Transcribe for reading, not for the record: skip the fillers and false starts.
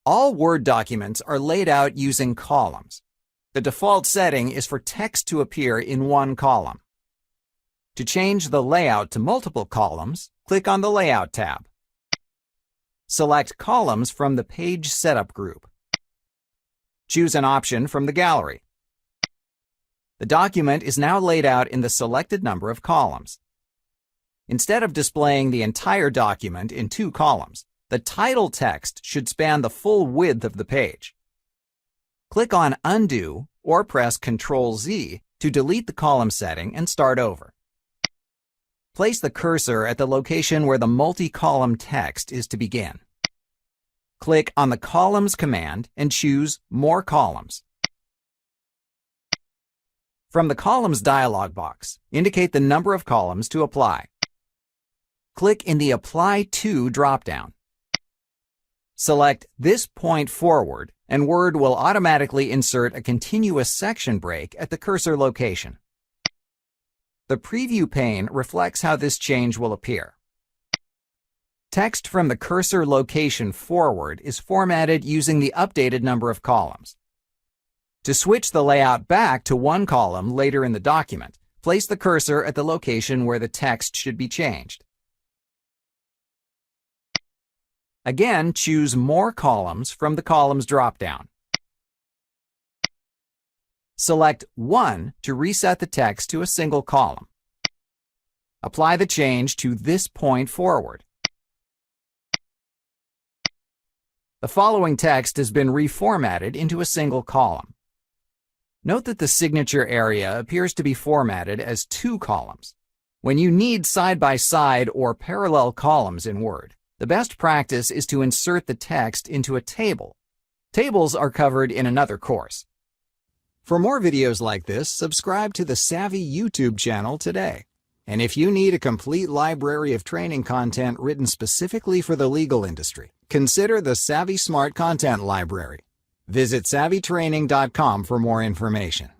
All Word documents are laid out using columns. The default setting is for text to appear in one column. To change the layout to multiple columns, click on the Layout tab. Select Columns from the Page Setup group. Choose an option from the gallery. The document is now laid out in the selected number of columns. Instead of displaying the entire document in 2 columns, the title text should span the full width of the page. Click on Undo or press Ctrl-Z to delete the column setting and start over. Place the cursor at the location where the multi-column text is to begin. Click on the Columns command and choose More Columns. From the Columns dialog box, indicate the number of columns to apply. Click in the Apply To dropdown. Select this point forward, and Word will automatically insert a continuous section break at the cursor location. The preview pane reflects how this change will appear. Text from the cursor location forward is formatted using the updated number of columns. To switch the layout back to 1 column later in the document, place the cursor at the location where the text should be changed. Again, choose More Columns from the Columns dropdown. Select 1 to reset the text to a single column. Apply the change to this point forward. The following text has been reformatted into a single column. Note that the signature area appears to be formatted as 2 columns. When you need side-by-side or parallel columns in Word, the best practice is to insert the text into a table. Tables are covered in another course. For more videos like this, subscribe to the Savvy YouTube channel today. And if you need a complete library of training content written specifically for the legal industry, consider the Savvy Smart Content Library. Visit savvytraining.com for more information.